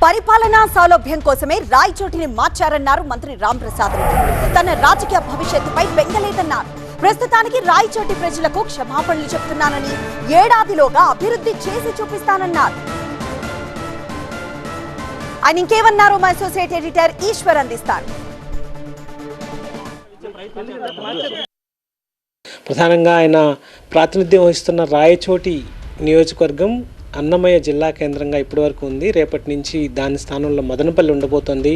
పరిపాలనా సౌలభ్యం కోసమే రాయచోటిని మార్చారన్నారు మంత్రి రాంప్రసాద్ రెడ్డి. తన రాజకీయ భవిష్యత్తుపై బెంగలేదన్నారు. ప్రస్తుతానికి రాయచోటి ప్రజలకు క్షమాపణలు చెప్తున్నానని, ఏడాదిలోగా అభివృద్ధి చేసి చూపిస్తానన్నారు. ఆయన ఇంకేమన్నారో మా అసోసియేట్ ఎడిటర్ ఈశ్వర్ అందిస్తారు. ప్రధానంగా ఆయన ప్రాతినిధ్యం వహిస్తున్న రాయచోటి నియోజకవర్గం అన్నమయ్య జిల్లా కేంద్రంగా ఇప్పటివరకు ఉంది. రేపటి నుంచి దాని స్థానంలో మదనపల్లి ఉండబోతోంది.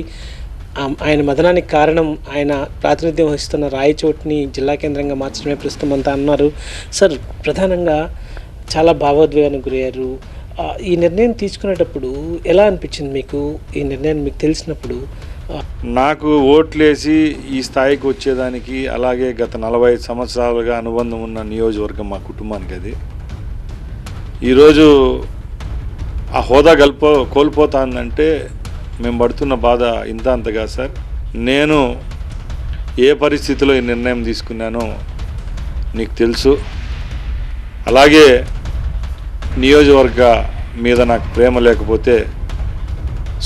ఆయన మదనానికి కారణం ఆయన ప్రాతినిధ్యం వహిస్తున్న రాయచోటిని జిల్లా కేంద్రంగా మార్చడమే ప్రస్తుతం అంతా అన్నారు. సార్, ప్రధానంగా చాలా భావోద్వేగానికి గురయ్యారు. ఈ నిర్ణయం తీసుకునేటప్పుడు ఎలా అనిపించింది మీకు? ఈ నిర్ణయం మీకు తెలిసినప్పుడు? నాకు ఓట్లేసి ఈ స్థాయికి వచ్చేదానికి, అలాగే గత 45 సంవత్సరాలుగా అనుబంధం ఉన్న నియోజకవర్గం మా కుటుంబానికి. అది ఈరోజు ఆ హోదా కోల్పోతానంటే మేము పడుతున్న బాధ ఇంత అంతగా సార్. నేను ఏ పరిస్థితిలో ఈ నిర్ణయం తీసుకున్నానో నీకు తెలుసు. అలాగే నియోజకవర్గ మీద నాకు ప్రేమ లేకపోతే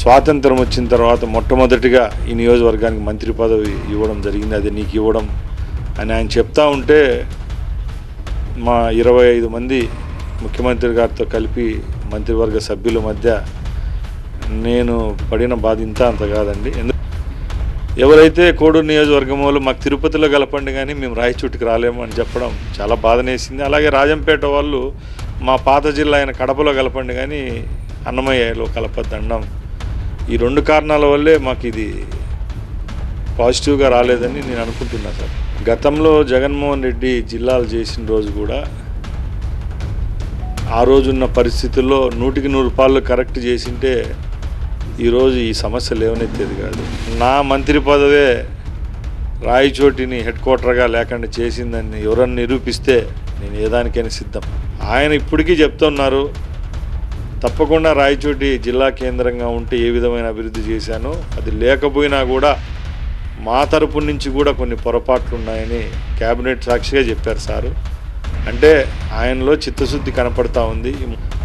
స్వాతంత్రం వచ్చిన తర్వాత మొట్టమొదటిగా ఈ నియోజకవర్గానికి మంత్రి పదవి ఇవ్వడం జరిగింది. అది నీకు ఇవ్వడం అని ఆయన చెప్తా ఉంటే మా 25 మంది ముఖ్యమంత్రి గారితో కలిపి మంత్రివర్గ సభ్యుల మధ్య నేను పడిన బాధ ఇంత అంత కాదండి. ఎవరైతే కోడూరు నియోజకవర్గం వాళ్ళు మాకు తిరుపతిలో కలపండి కానీ మేము రాయచోటికి రాలేము అని చెప్పడం చాలా బాధనేసింది. అలాగే రాజంపేట వాళ్ళు మా పాత జిల్లా అయిన కడపలో కలపండి కానీ అన్నమయ్యలో కలపద్దనడం, ఈ 2 కారణాల వల్లే మాకు ఇది పాజిటివ్గా రాలేదని నేను అనుకుంటున్నా సార్. గతంలో జగన్మోహన్ రెడ్డి జిల్లాలు చేసిన రోజు కూడా ఆ రోజున్న పరిస్థితుల్లో 100కి 100 రూపాయలు కరెక్ట్ చేసింటే ఈరోజు ఈ సమస్య లేవనెత్తేది కాదు. నా మంత్రి పదవే రాయచోటిని హెడ్ క్వార్టర్గా లేకుండా చేసిందని ఎవరన్నా నిరూపిస్తే నేను ఏదానికైనా సిద్ధం. ఆయన ఇప్పటికీ చెప్తున్నారు, తప్పకుండా రాయచోటి జిల్లా కేంద్రంగా ఉంటే ఏ విధమైన అభివృద్ధి చేశానో, అది లేకపోయినా కూడా మా తరపు నుంచి కూడా కొన్ని పొరపాట్లు ఉన్నాయని క్యాబినెట్ సాక్షిగా చెప్పారు సారు. అంటే ఆయనలో చిత్తశుద్ధి కనపడతా ఉంది.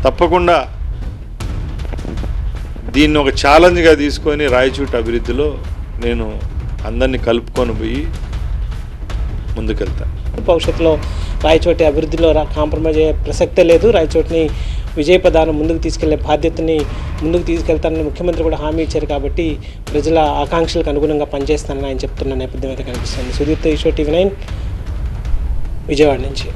తప్పకుండా దీన్ని ఒక ఛాలెంజ్గా తీసుకొని రాయచోటి అభివృద్ధిలో నేను అందరినీ కలుపుకొని పోయి ముందుకెళ్తాను. భవిష్యత్తులో రాయచోటి అభివృద్ధిలో కాంప్రమైజ్ అయ్యే ప్రసక్తే లేదు. రాయచోటిని విజయపదాన్ని ముందుకు తీసుకెళ్లే బాధ్యతని ముందుకు తీసుకెళ్తానని ముఖ్యమంత్రి కూడా హామీ ఇచ్చారు. కాబట్టి ప్రజల ఆకాంక్షలకు అనుగుణంగా పనిచేస్తానని ఆయన చెప్తున్న నేపథ్యం అయితే కనిపిస్తుంది. సుదీప్తో ఈశ్వర్, TV9 విజయవాడ నుంచి.